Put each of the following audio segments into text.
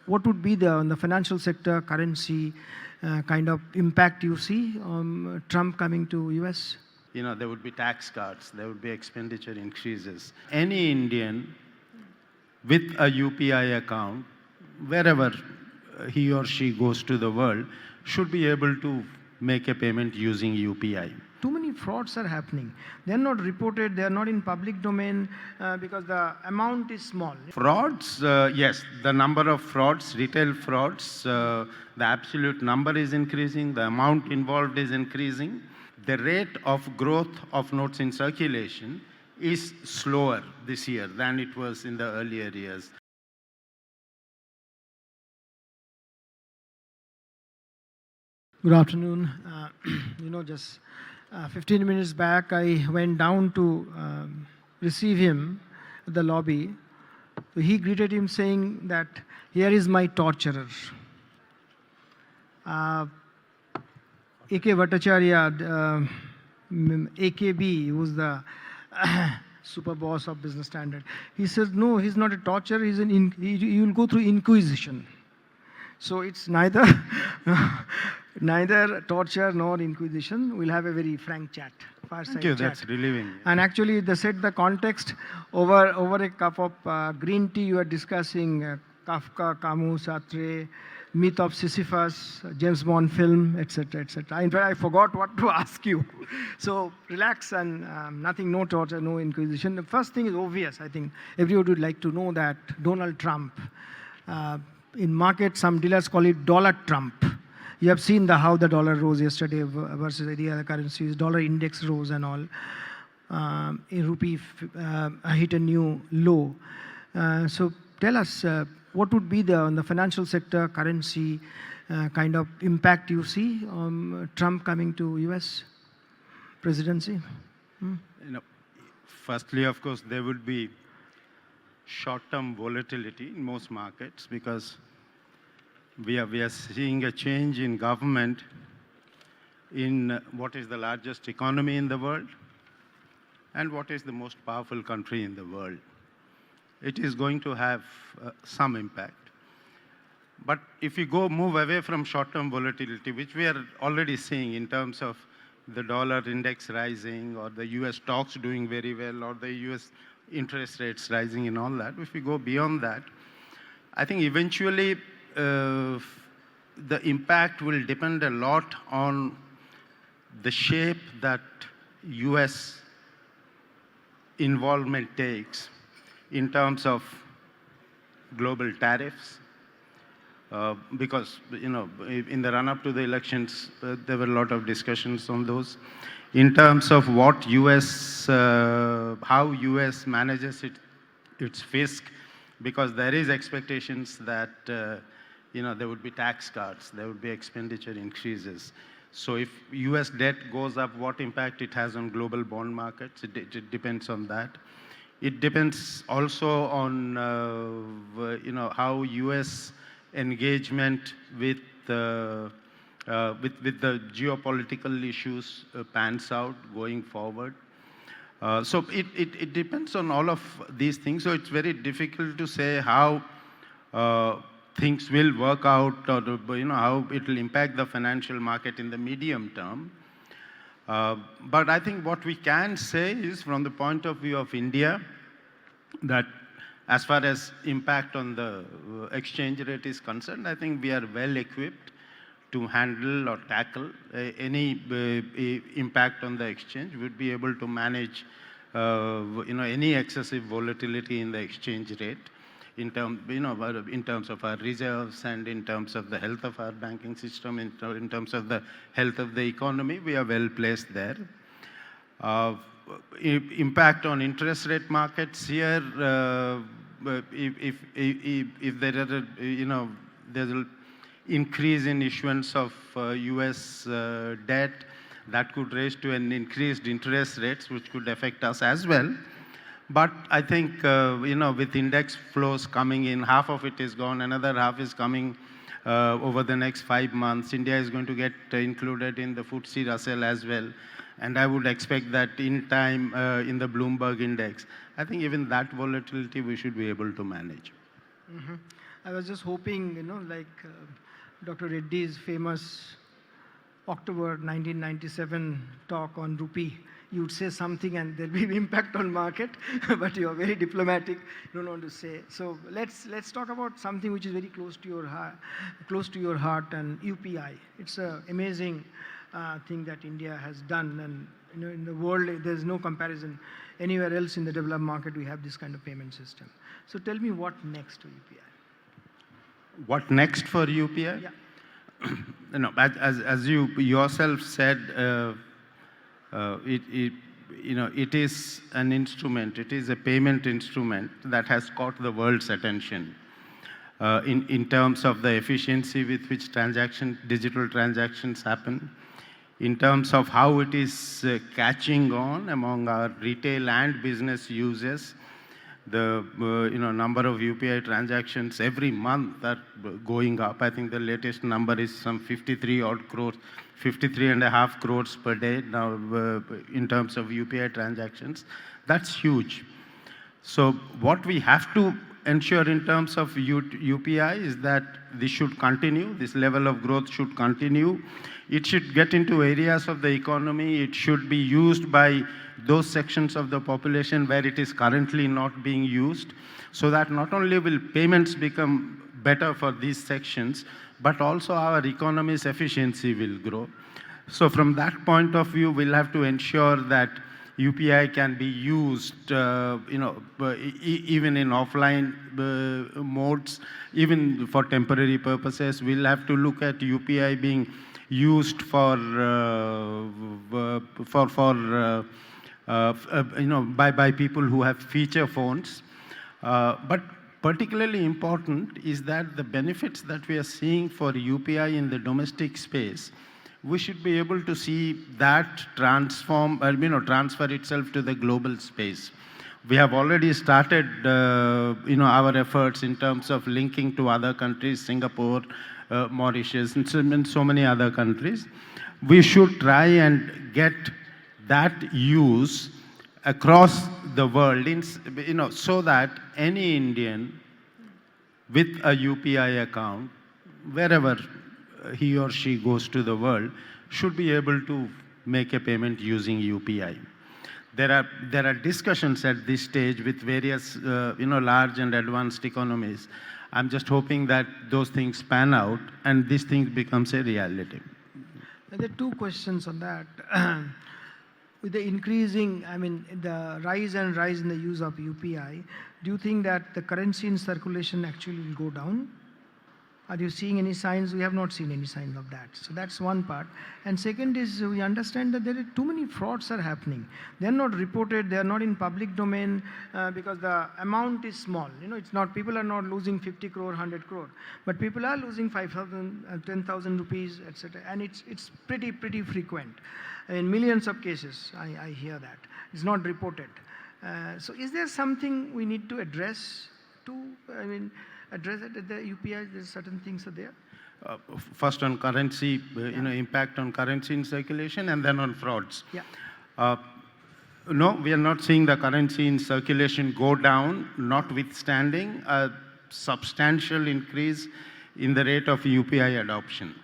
what would be on the financial sector, currency kind of impact you see on Trump coming to US? There would be tax cuts, there would be expenditure increases. Any Indian with a UPI account, wherever he or she goes to the world, should be able to make a payment using UPI. Too many frauds are happening. They are not reported, they are not in public domain because the amount is small. Frauds, yes, the number of frauds, retail frauds, the absolute number is increasing, the amount involved is increasing. The rate of growth of notes in circulation is slower this year than it was in the earlier years. Good afternoon. Just 15 minutes back, I went down to receive him at the lobby. He greeted him saying that, "Here is my torturer." A.K. Bhattacharya, AKB, who's the super boss of Business Standard. He says, no, he's not a torturer, he will go through inquisition. So it's neither torture nor inquisition. We'll have a very frank chat. Thank you, that's relieving. And actually, they set the context over a cup of green tea. You are discussing Kafka, Camus, Sartre, myth of Sisyphus, James Bond film, etc., etc. In fact, I forgot what to ask you. So relax and nothing, no torture, no inquisition. The first thing is obvious. I think everyone would like to know that Donald Trump, in market, some dealers call it Dollar Trump. You have seen how the dollar rose yesterday versus any other currencies. Dollar index rose and all. Rupee hit a new low. So tell us, what would be on the financial sector, currency kind of impact you see on Trump coming to US presidency? Firstly, of course, there would be short-term volatility in most markets because we are seeing a change in government in what is the largest economy in the world and what is the most powerful country in the world. It is going to have some impact. But if you move away from short-term volatility, which we are already seeing in terms of the dollar index rising or the US stocks doing very well or the US interest rates rising and all that, if we go beyond that, I think eventually the impact will depend a lot on the shape that US involvement takes in terms of global tariffs, because in the run-up to the elections, there were a lot of discussions on those. In terms of what how US manages its fisc, because there is expectations that there would be tax cuts, there would be expenditure increases. So if US debt goes up, what impact it has on global bond markets, it depends on that. It depends also on how US engagement with the geopolitical issues pans out going forward. So it depends on all of these things. So it's very difficult to say how things will work out or how it will impact the financial market in the medium term. But I think what we can say is, from the point of view of India, that as far as impact on the exchange rate is concerned, I think we are well equipped to handle or tackle any impact on the exchange. We'd be able to manage any excessive volatility in the exchange rate in terms of our reserves and in terms of the health of our banking system, in terms of the health of the economy. We are well placed there. Impact on interest rate markets here, if there are there's an increase in issuance of US debt, that could raise to an increased interest rates, which could affect us as well. But I think, with index flows coming in, half of it is gone, another half is coming over the next 5 months. India is going to get included in the FTSE Russell as well. And I would expect that in time in the Bloomberg index. I think even that volatility we should be able to manage. Mm-hmm. I was just hoping, like Dr. Reddy's famous October 1997 talk on rupee, you would say something and there'll be impact on market, but you're very diplomatic, you don't want to say. So let's talk about something which is very close to your heart, and UPI. It's an amazing thing that India has done, and in the world there's no comparison. Anywhere else in the developed market we have this kind of payment system. So tell me what next to UPI? What next for UPI? Yeah. As you yourself said, it is an instrument. It is a payment instrument that has caught the world's attention in terms of the efficiency with which digital transactions happen, in terms of how it is catching on among our retail and business users. The number of UPI transactions every month are going up. I think the latest number is some 53.5 crores per day now in terms of UPI transactions. That's huge. So what we have to ensure in terms of UPI is that this should continue. This level of growth should continue. It should get into areas of the economy. It should be used by those sections of the population where it is currently not being used, so that not only will payments become better for these sections, but also our economy's efficiency will grow. So from that point of view, we'll have to ensure that UPI can be used, even in offline modes, even for temporary purposes. We'll have to look at UPI being used by people who have feature phones. But particularly important is that the benefits that we are seeing for UPI in the domestic space, we should be able to see that transfer itself to the global space. We have already started, our efforts in terms of linking to other countries, Singapore, Mauritius, and so many other countries. We should try and get that use across the world, so that any Indian with a UPI account, wherever he or she goes to the world, should be able to make a payment using UPI. There are discussions at this stage with various large and advanced economies. I'm just hoping that those things pan out and this thing becomes a reality. There are two questions on that. With the the rise in the use of UPI, do you think that the currency in circulation actually will go down? Are you seeing any signs? We have not seen any signs of that. So that's one part. And second is, we understand that there are too many frauds are happening. They're not reported, they're not in public domain because the amount is small. It's not, people are not losing 50 crore, 100 crore, but people are losing 5,000, 10,000 rupees, etc. And it's pretty frequent. In millions of cases, I hear that. It's not reported. So is there something we need to address address it at the UPI? There's certain things are there. First on currency, impact on currency in circulation, and then on frauds. Yeah. No, we are not seeing the currency in circulation go down, notwithstanding a substantial increase in the rate of UPI adoption.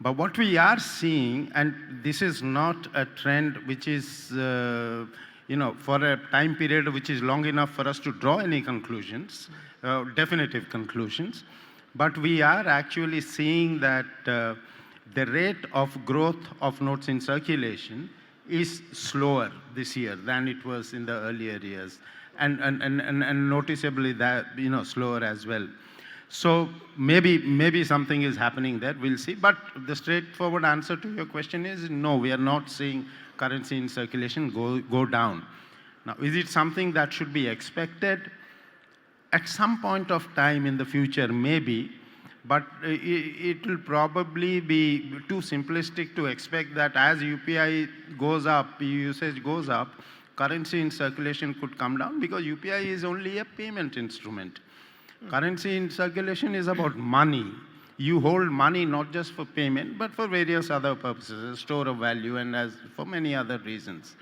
But what we are seeing, and this is not a trend which is, for a time period which is long enough for us to draw any conclusions, definitive conclusions, but we are actually seeing that the rate of growth of notes in circulation is slower this year than it was in the earlier years, and noticeably that slower as well. So maybe something is happening there. We'll see. But the straightforward answer to your question is no. We are not seeing currency in circulation go down. Now, is it something that should be expected? At some point of time in the future, maybe, but it will probably be too simplistic to expect that as UPI goes up, usage goes up, currency in circulation could come down, because UPI is only a payment instrument. Currency in circulation is about money. You hold money not just for payment, but for various other purposes, a store of value, and as for many other reasons.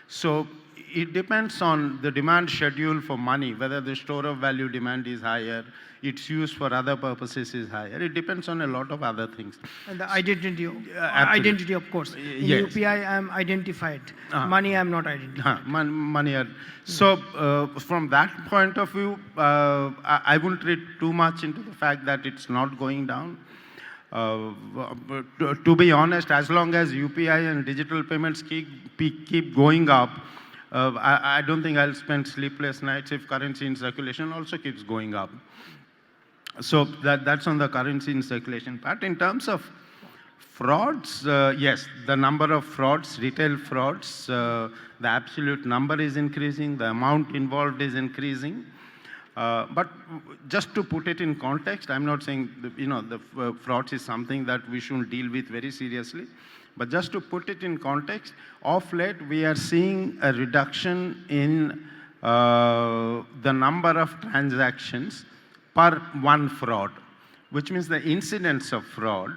So it depends on the demand schedule for money, whether the store of value demand is higher, its use for other purposes is higher. It depends on a lot of other things. And the identity, Absolutely. identity of course. In Yes. UPI, I am identified. Money, I am not identified. Money. So from that point of view, I wouldn't read too much into the fact that it's not going down. To be honest, as long as UPI and digital payments keep going up, I don't think I'll spend sleepless nights if currency in circulation also keeps going up. So that's on the currency in circulation part. In terms of frauds, yes, the number of frauds, retail frauds, the absolute number is increasing, the amount involved is increasing. But just to put it in context, I'm not saying the frauds is something that we shouldn't deal with very seriously. But just to put it in context, of late we are seeing a reduction in the number of transactions per one fraud, which means the incidence of fraud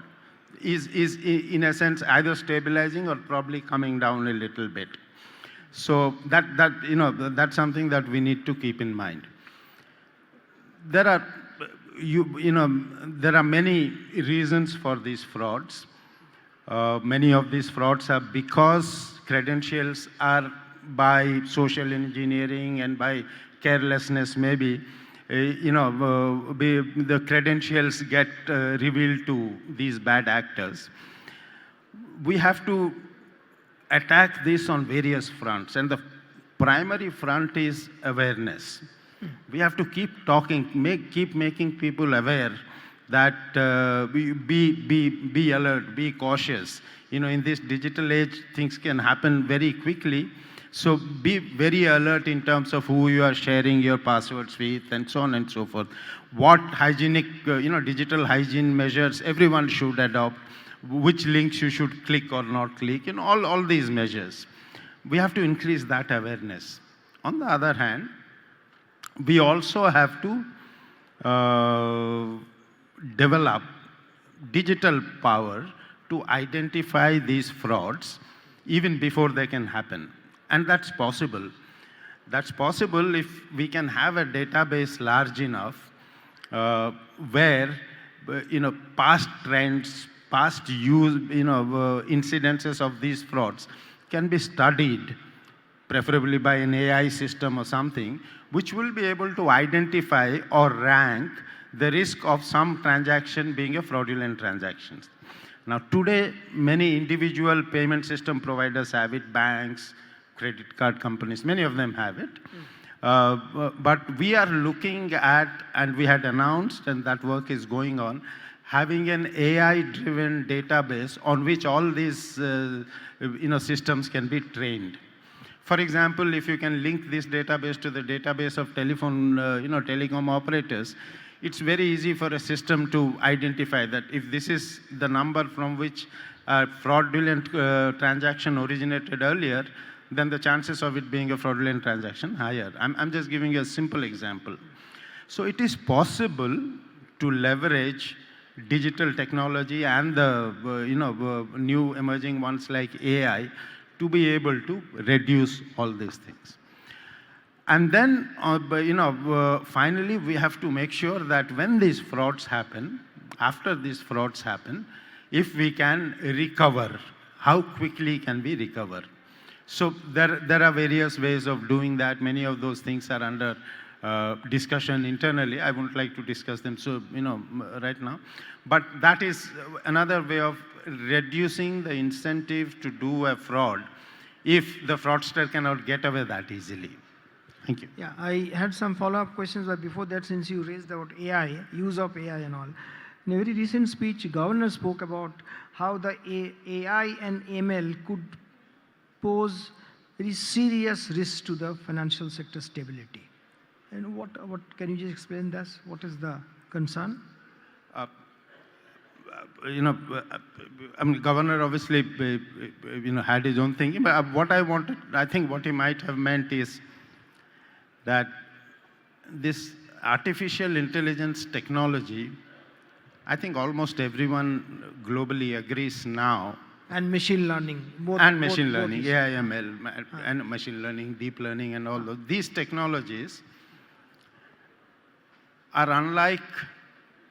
is in a sense either stabilizing or probably coming down a little bit. So that's something that we need to keep in mind. There are there are many reasons for these frauds. Many of these frauds are because credentials are by social engineering and by carelessness maybe. The credentials get revealed to these bad actors. We have to attack this on various fronts, and the primary front is awareness. We have to keep talking, keep making people aware that be alert, be cautious. In this digital age, things can happen very quickly. So be very alert in terms of who you are sharing your passwords with and so on and so forth. What hygienic, digital hygiene measures everyone should adopt, which links you should click or not click, all these measures. We have to increase that awareness. On the other hand, we also have to develop digital power to identify these frauds even before they can happen. And that's possible. That's possible if we can have a database large enough where past trends, past use, incidences of these frauds can be studied, preferably by an AI system or something, which will be able to identify or rank the risk of some transaction being a fraudulent transaction. Now, today, many individual payment system providers have it, banks, credit card companies, many of them have it. But we are looking at, and we had announced, and that work is going on, having an AI-driven database on which all these systems can be trained. For example, if you can link this database to the database of telecom operators, it's very easy for a system to identify that if this is the number from which a fraudulent transaction originated earlier, then the chances of it being a fraudulent transaction higher. I'm just giving you a simple example. So it is possible to leverage digital technology and the new emerging ones like AI to be able to reduce all these things. And then, finally, we have to make sure that when these frauds happen, after these frauds happen, if we can recover, how quickly can we recover? So there are various ways of doing that. Many of those things are under discussion internally. I wouldn't like to discuss them right now. But that is another way of reducing the incentive to do a fraud if the fraudster cannot get away that easily. Thank you. Yeah, I had some follow-up questions, but before that, since you raised about AI, use of AI and all. In a very recent speech, Governor spoke about how the AI and ML could pose very serious risks to the financial sector stability. And what can you just explain this? What is the concern? Governor obviously, had his own thinking, but I think what he might have meant is that this artificial intelligence technology, I think almost everyone globally agrees now And machine learning. And machine learning, is- AI, ML, and machine learning, deep learning, and all those. These technologies are unlike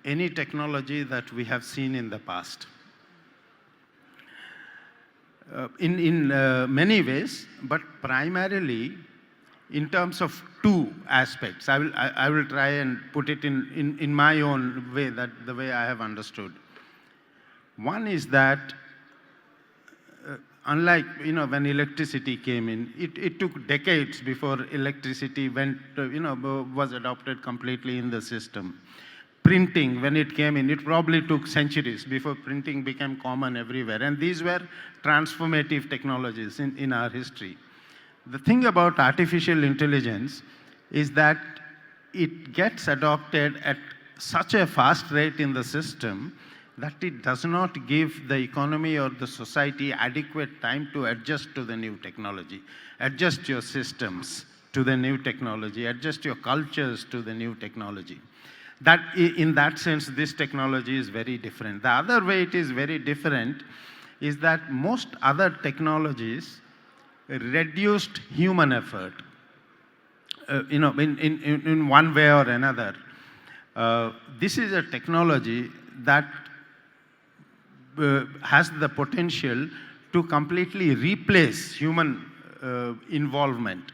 any technology that we have seen in the past. In many ways, but primarily in terms of two aspects. I will try and put it in my own way, that the way I have understood. One is that unlike, when electricity came in, it took decades before electricity was adopted completely in the system. Printing, when it came in, it probably took centuries before printing became common everywhere. And these were transformative technologies in our history. The thing about artificial intelligence is that it gets adopted at such a fast rate in the system that it does not give the economy or the society adequate time to adjust to the new technology, adjust your systems to the new technology, adjust your cultures to the new technology. In that sense, this technology is very different. The other way it is very different is that most other technologies reduced human effort, in one way or another. This is a technology that has the potential to completely replace human involvement.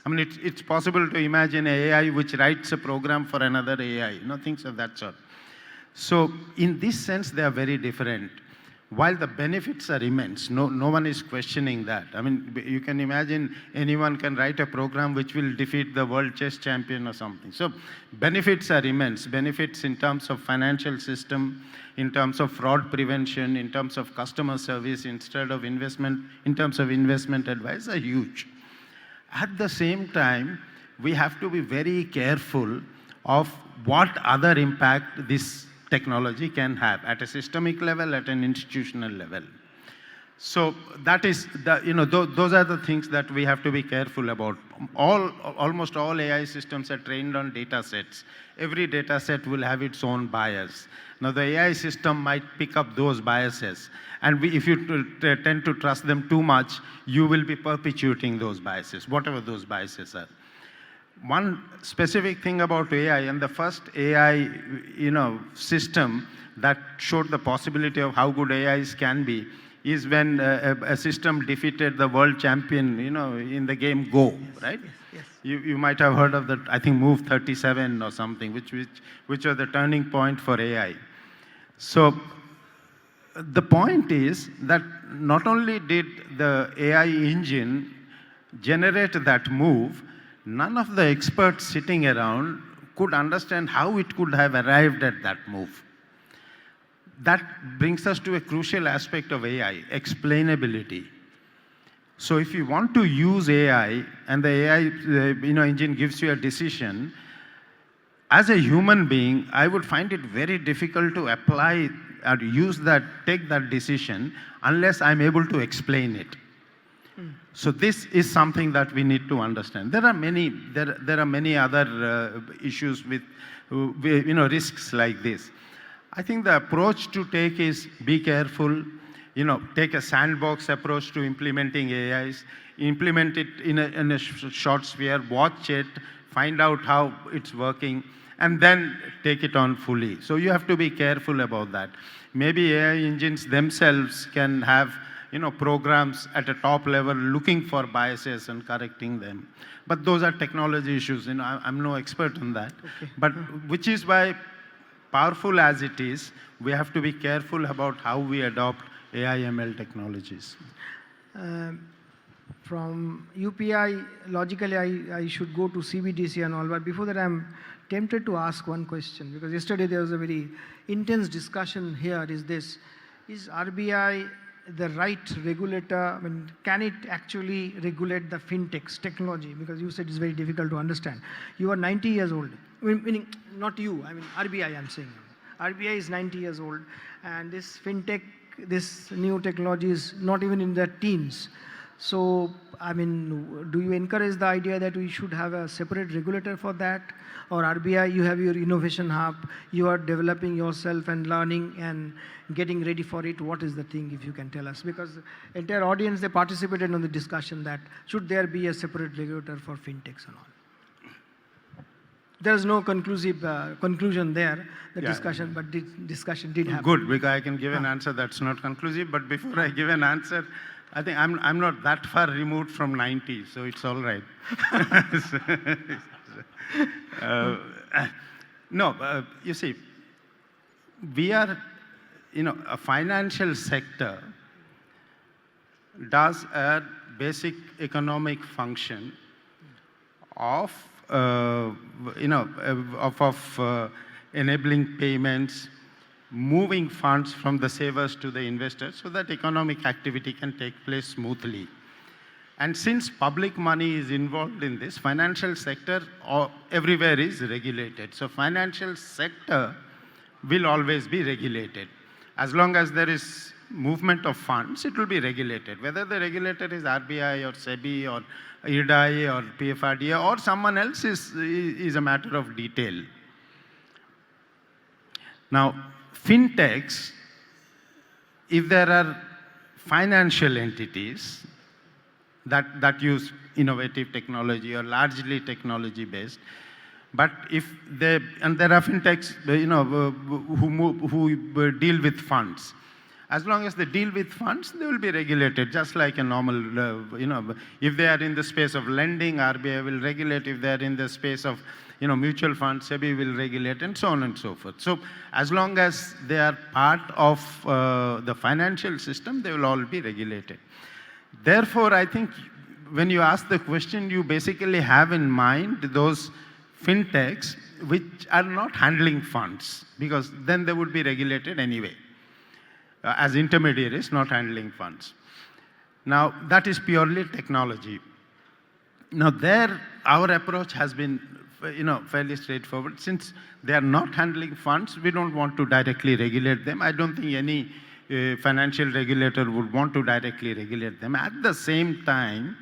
I mean, it's possible to imagine an AI which writes a program for another AI, things of that sort. So in this sense, they are very different. While the benefits are immense, no one is questioning that. I mean, you can imagine anyone can write a program which will defeat the world chess champion or something. So benefits are immense. Benefits in terms of financial system, in terms of fraud prevention, in terms of customer service, in terms of investment advice are huge. At the same time, we have to be very careful of what other impact this technology can have at a systemic level, at an institutional level. So that is those are the things that we have to be careful about. Almost all AI systems are trained on data sets. Every data set will have its own bias. Now the AI system might pick up those biases, and if you tend to trust them too much, you will be perpetuating those biases, whatever those biases are. One specific thing about AI, and the first AI system that showed the possibility of how good AIs can be, is when a system defeated the world champion, in the game Go, right? Yes. You might have heard of that, I think Move 37 or something, which was the turning point for AI. So the point is that not only did the AI engine generate that move, none of the experts sitting around could understand how it could have arrived at that move. That brings us to a crucial aspect of AI, explainability. So if you want to use AI and the AI engine gives you a decision, as a human being, I would find it very difficult to apply or take that decision unless I'm able to explain it. So this is something that we need to understand. There are many other issues with risks like this. I think the approach to take is be careful. Take a sandbox approach to implementing AIs. Implement it in a short sphere. Watch it. Find out how it's working, and then take it on fully. So you have to be careful about that. Maybe AI engines themselves can have programs at a top level looking for biases and correcting them. But those are technology issues. I'm no expert on that. Okay. But which is why, powerful as it is, we have to be careful about how we adopt AI ML technologies. From UPI, logically I should go to CBDC and all, but before that I'm tempted to ask one question, because yesterday there was a very intense discussion here. Is RBI the right regulator? I mean, can it actually regulate the fintechs technology? Because you said it's very difficult to understand. You are 90 years old, meaning not you, I mean RBI I'm saying. RBI is 90 years old, and this fintech, this new technology is not even in their teens. So, I mean, do you encourage the idea that we should have a separate regulator for that? Or RBI, you have your innovation hub, you are developing yourself and learning and getting ready for it. What is the thing, if you can tell us? Because entire audience, they participated on the discussion that should there be a separate regulator for fintechs and all. There is no conclusive conclusion there, the discussion, but the discussion did happen. Good, because I can give an answer that's not conclusive, but before I give an answer, I think I'm not that far removed from 90, so it's all right. No, you see, we are, a financial sector does a basic economic function of enabling payments, moving funds from the savers to the investors so that economic activity can take place smoothly. And since public money is involved in this, financial sector everywhere is regulated. So financial sector will always be regulated. As long as there is movement of funds, it will be regulated. Whether the regulator is RBI or SEBI or IRDAI or PFRDA or someone else is a matter of detail. Now, fintechs, if there are financial entities that use innovative technology or largely technology based, but and there are fintechs, who deal with funds. As long as they deal with funds, they will be regulated, just like a normal, if they are in the space of lending, RBI will regulate. If they are in the space of, mutual funds, SEBI will regulate, and so on and so forth. So as long as they are part of the financial system, they will all be regulated. Therefore, I think when you ask the question, you basically have in mind those fintechs which are not handling funds, because then they would be regulated anyway. As intermediaries, not handling funds. Now, that is purely technology. Now, there, our approach has been, fairly straightforward. Since they are not handling funds, we don't want to directly regulate them. I don't think any financial regulator would want to directly regulate them. At the same time,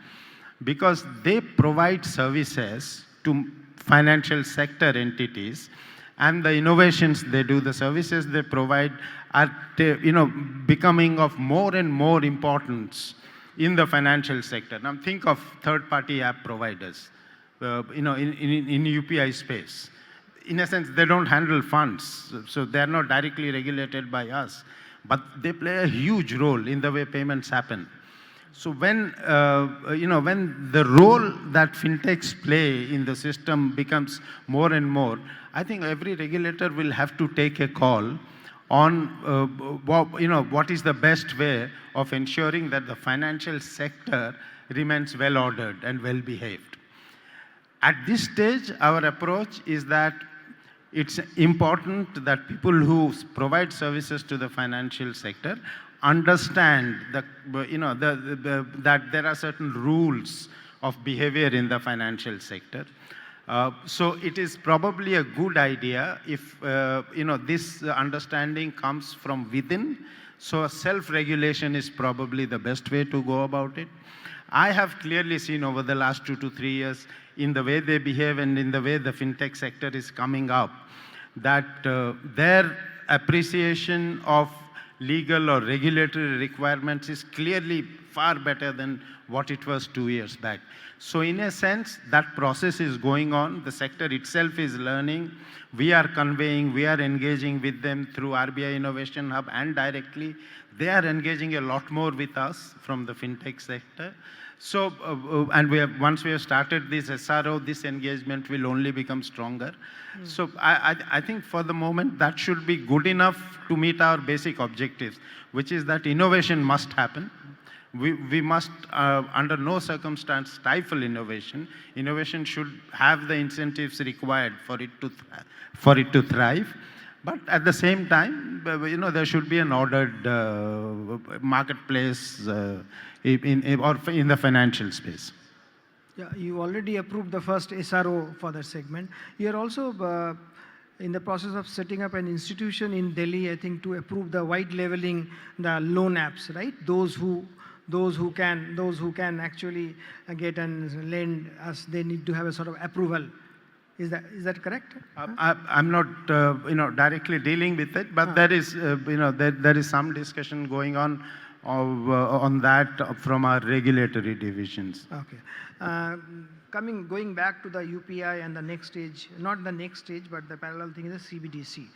because they provide services to financial sector entities, and the innovations they do, the services they provide are, becoming of more and more importance in the financial sector. Now think of third-party app providers, in UPI space. In a sense, they don't handle funds, so they're not directly regulated by us, but they play a huge role in the way payments happen. So when the role that fintechs play in the system becomes more and more, I think every regulator will have to take a call on what is the best way of ensuring that the financial sector remains well ordered and well behaved. At this stage, our approach is that it's important that people who provide services to the financial sector understand that there are certain rules of behavior in the financial sector. So it is probably a good idea if this understanding comes from within. So self-regulation is probably the best way to go about it. I have clearly seen over the last 2 to 3 years, in the way they behave and in the way the fintech sector is coming up, that their appreciation of legal or regulatory requirements is clearly far better than what it was 2 years back. So in a sense, that process is going on. The sector itself is learning. We are conveying, we are engaging with them through RBI Innovation Hub and directly. They are engaging a lot more with us from the fintech sector. So, and once we have started this SRO, this engagement will only become stronger. So I think for the moment that should be good enough to meet our basic objectives, which is that innovation must happen. We must, under no circumstance, stifle innovation. Innovation should have the incentives required for it to thrive. But at the same time, there should be an ordered marketplace or in the financial space. Yeah, you already approved the first SRO for that segment. You are also in the process of setting up an institution in Delhi, I think, to approve the white labeling the loan apps, right? Those who those who can actually get and lend us, they need to have a sort of approval. Is that correct? I'm not, directly dealing with it, but there is, there is some discussion going on that from our regulatory divisions. Okay. Going back to the UPI and the next stage, not the next stage, but the parallel thing is the CBDC.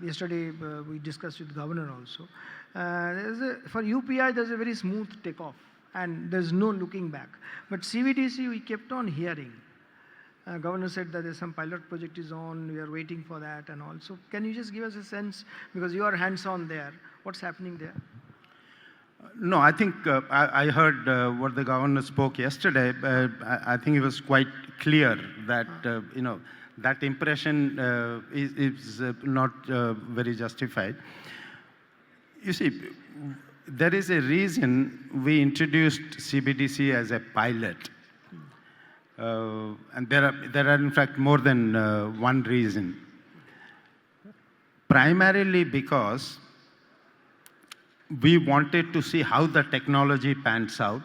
Yesterday we discussed with governor also. For UPI, there's a very smooth takeoff, and there's no looking back. But CBDC, we kept on hearing. Governor said that there's some pilot project is on, we are waiting for that and all. So can you just give us a sense, because you are hands-on there, what's happening there? No, I think I heard what the governor spoke yesterday. I think it was quite clear that, that impression is not very justified. You see, there is a reason we introduced CBDC as a pilot. And there are in fact more than one reason. Primarily because we wanted to see how the technology pans out,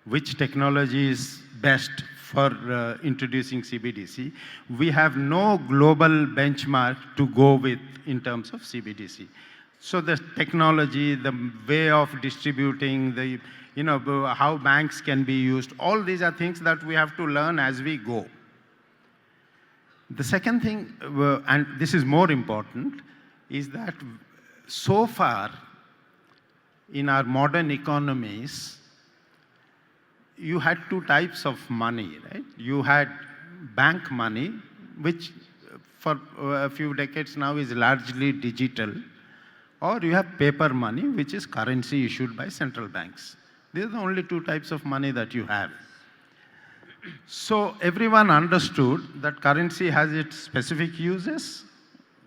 which technology is best for introducing CBDC. We have no global benchmark to go with in terms of CBDC. So the technology, the way of distributing, how banks can be used, all these are things that we have to learn as we go. The second thing, and this is more important, is that so far in our modern economies, you had two types of money, right? You had bank money, which for a few decades now is largely digital, or you have paper money, which is currency issued by central banks. These are the only two types of money that you have. So everyone understood that currency has its specific uses,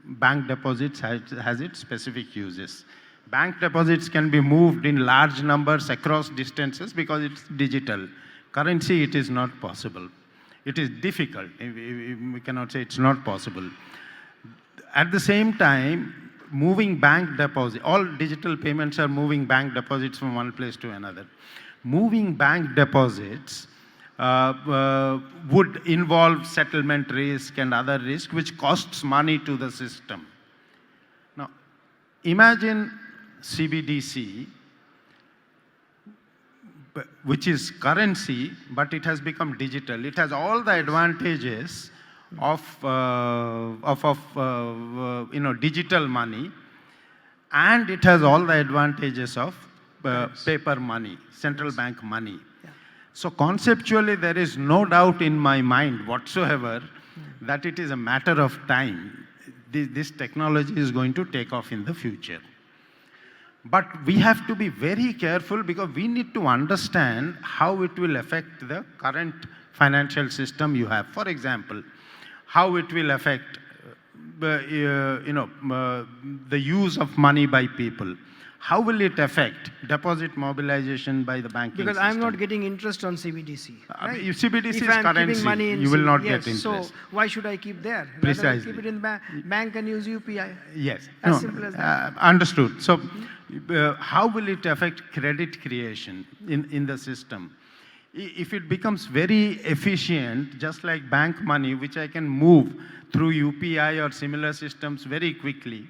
bank deposits has its specific uses. Bank deposits can be moved in large numbers across distances because it's digital. Currency, it is not possible. It is difficult. We cannot say it's not possible. At the same time, moving bank deposits, all digital payments are moving bank deposits from one place to another. Moving bank deposits would involve settlement risk and other risk, which costs money to the system. Now, imagine CBDC, which is currency, but it has become digital. It has all the advantages of digital money, and it has all the advantages of paper money, central bank money. Yeah. So conceptually, there is no doubt in my mind whatsoever that it is a matter of time. This technology is going to take off in the future. But we have to be very careful because we need to understand how it will affect the current financial system you have. For example, how it will affect the use of money by people. How will it affect deposit mobilization by the banking because system? I'm not getting interest on CBDC. Right? If CBDC if is I'm currency, keeping money in you will not yes, get interest. So why should I keep there? Precisely. Rather keep it in bank and use UPI. Yes. As simple as that. Understood. So how will it affect credit creation in the system? If it becomes very efficient, just like bank money, which I can move through UPI or similar systems very quickly,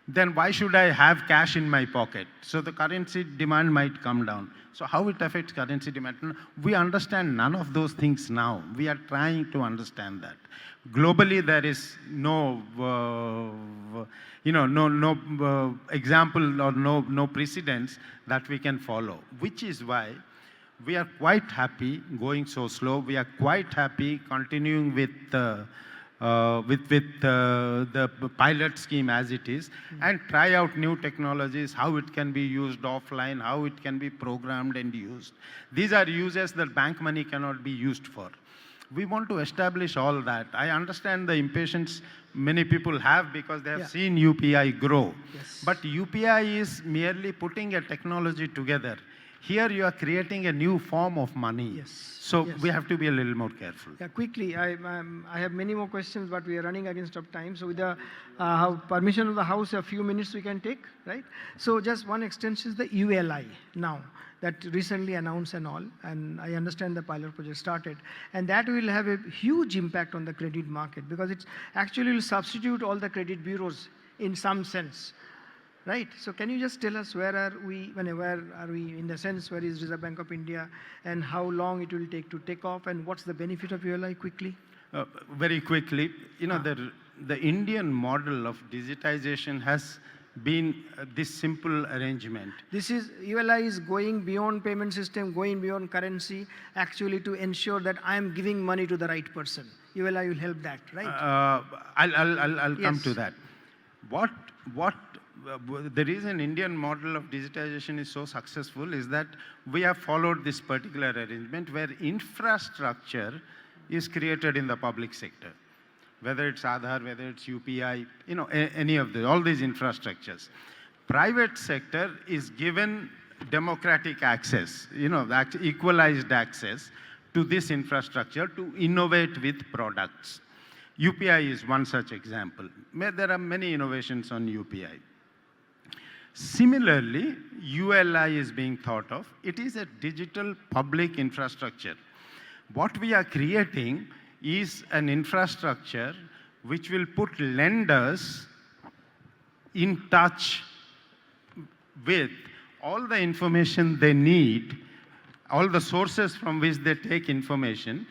then why should I have cash in my pocket? So the currency demand might come down. So how it affects currency demand? We understand none of those things now. We are trying to understand that. Globally, there is no, example or no precedence that we can follow, which is why we are quite happy going so slow. We are quite happy continuing with the pilot scheme as it is, and try out new technologies, how it can be used offline, how it can be programmed and used. These are uses that bank money cannot be used for. We want to establish all that. I understand the impatience many people have because they have seen UPI grow. Yes. But UPI is merely putting a technology together. Here you are creating a new form of money. Yes. So Yes. we have to be a little more careful. Yeah, quickly, I have many more questions, but we are running against of time. So with the permission of the House, a few minutes we can take, right? So just one extension is the ULI now, that recently announced and all, and I understand the pilot project started, and that will have a huge impact on the credit market, because it actually will substitute all the credit bureaus in some sense. Right. So can you just tell us where are we in the sense, where is Reserve Bank of India, and how long it will take to take off, and what's the benefit of ULI quickly? Very quickly, the Indian model of digitization has been this simple arrangement. This is, ULI is going beyond payment system, going beyond currency, actually to ensure that I am giving money to the right person. ULI will help that, right? I'll come Yes. to that. The reason Indian model of digitization is so successful is that we have followed this particular arrangement where infrastructure is created in the public sector, whether it's Aadhaar, whether it's UPI, any of all these infrastructures. Private sector is given democratic access, equalized access to this infrastructure to innovate with products. UPI is one such example. There are many innovations on UPI. Similarly, ULI is being thought of. It is a digital public infrastructure. What we are creating is an infrastructure which will put lenders in touch with all the information they need, all the sources from which they take information,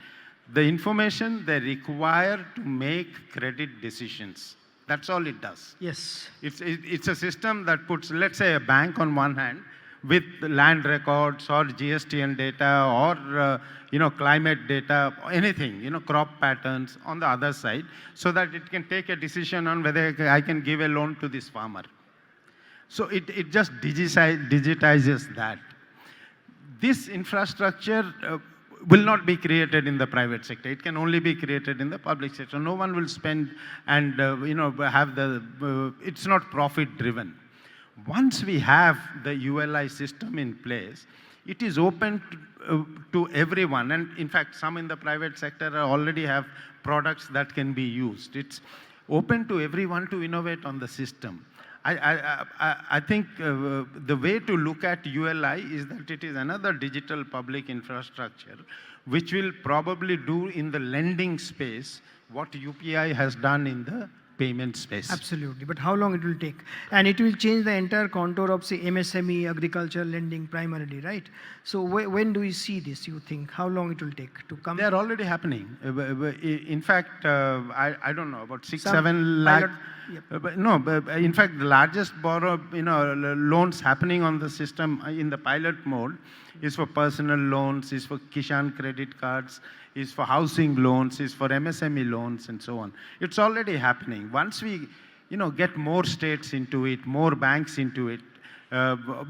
the information they require to make credit decisions. That's all it does. Yes. It's a system that puts, let's say, a bank on one hand with land records or GSTN data or climate data, anything, crop patterns on the other side, so that it can take a decision on whether I can give a loan to this farmer. So it just digitizes that. This infrastructure will not be created in the private sector. It can only be created in the public sector. No one will spend and have it's not profit driven. Once we have the ULI system in place, it is open to everyone. And in fact, some in the private sector already have products that can be used. It's open to everyone to innovate on the system. I think the way to look at ULI is that it is another digital public infrastructure which will probably do in the lending space what UPI has done in the payment space. Absolutely, but how long it will take? And it will change the entire contour of, say, MSME, agriculture lending primarily, right? So when do we see this, you think? How long it will take to come? They are already happening. In fact, I don't know, about 6-7 lakh. Yep. In fact, the largest loans happening on the system in the pilot mode is for personal loans, is for Kishan credit cards, is for housing loans, is for MSME loans, and so on. It's already happening. Once we, get more states into it, more banks into it,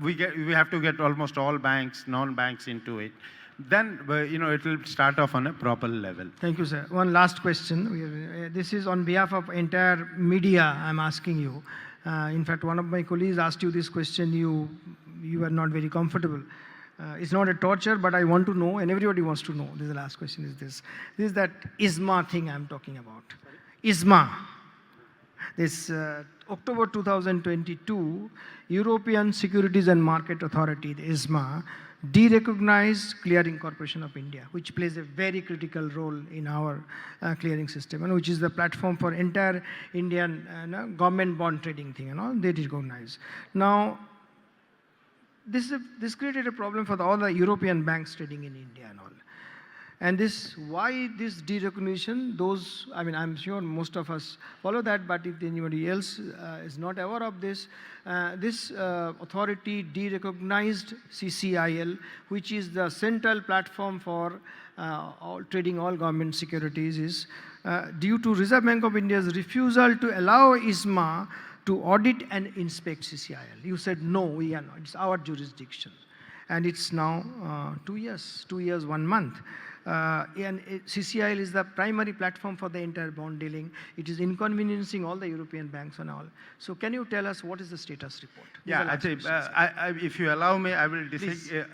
we have to get almost all banks, non-banks into it. Then, it will start off on a proper level. Thank you, sir. One last question. This is on behalf of entire media, I'm asking you. In fact, one of my colleagues asked you this question. You were not very comfortable. It's not a torture, but I want to know, and everybody wants to know. This is the last question, is this. This is that ISMA thing I'm talking about. ISMA. This October 2022, European Securities and Market Authority, the ISMA, derecognized Clearing Corporation of India, which plays a very critical role in our clearing system, and which is the platform for entire Indian government bond trading thing. They recognize. Now, this created a problem for all the European banks trading in India and all. And why this derecognition? I'm sure most of us follow that, but if anybody else is not aware of this, this authority derecognized CCIL, which is the central platform for trading all government securities, is due to Reserve Bank of India's refusal to allow ISMA to audit and inspect CCIL. You said, no, we are not. It's our jurisdiction. And it's now 2 years, 1 month. And CCIL is the primary platform for the entire bond dealing. It is inconveniencing all the European banks and all. So can you tell us what is the status report? Yeah, I think, if you allow me, I will disagree.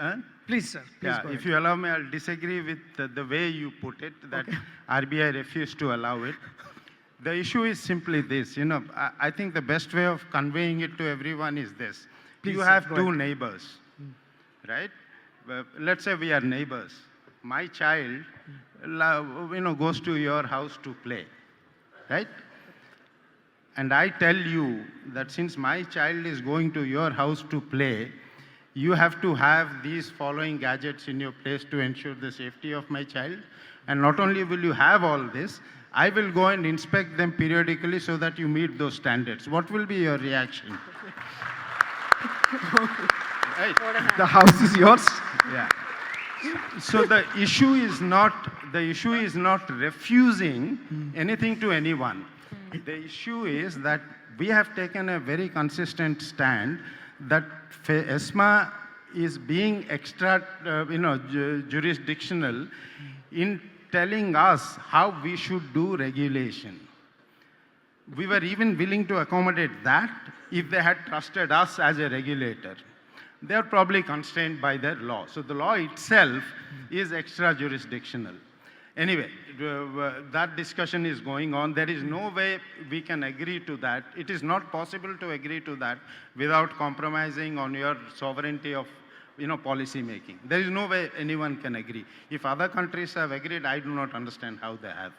Please, sir. Please Yeah, go if ahead. you allow me, I'll disagree with the way you put it, that RBI refused to allow it. The issue is simply this, I think the best way of conveying it to everyone is this. Please, You sir, have go two ahead. neighbors, right? Let's say we are neighbors. My child, goes to your house to play, right? And I tell you that since my child is going to your house to play, you have to have these following gadgets in your place to ensure the safety of my child. And not only will you have all this, I will go and inspect them periodically so that you meet those standards. What will be your reaction? Right. The house is yours. Yeah. So the issue is not refusing anything to anyone. The issue is that we have taken a very consistent stand that ESMA is being extra, jurisdictional in telling us how we should do regulation. We were even willing to accommodate that if they had trusted us as a regulator. They are probably constrained by their law. So the law itself is extra jurisdictional. Anyway, that discussion is going on. There is no way we can agree to that. It is not possible to agree to that without compromising on your sovereignty of policy making. There is no way anyone can agree. If other countries have agreed, I do not understand how they have.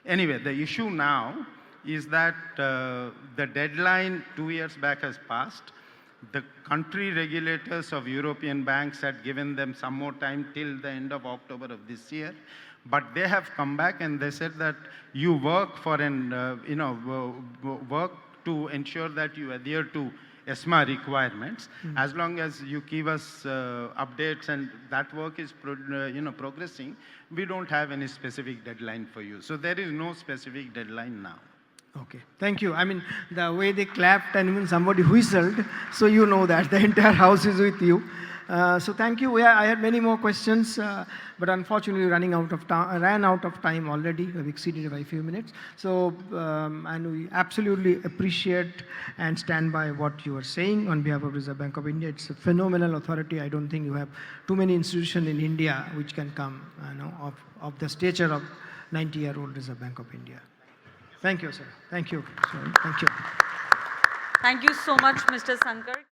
Anyway, the issue now is that the deadline 2 years back has passed. The country regulators of European banks had given them some more time till the end of October of this year. But they have come back and they said that you work for work to ensure that you adhere to ESMA requirements. As long as you give us updates and that work is progressing, we don't have any specific deadline for you. So there is no specific deadline now. Okay, thank you. I mean, the way they clapped and even somebody whistled, so you know that the entire house is with you. So thank you. Yeah, I had many more questions, but unfortunately ran out of time already. We've exceeded by a few minutes. So, and we absolutely appreciate and stand by what you are saying on behalf of Reserve Bank of India. It's a phenomenal authority. I don't think you have too many institutions in India which can come of the stature of 90-year-old Reserve Bank of India. Thank you, sir. Thank you. Thank you. Thank you so much, Mr. Sankar.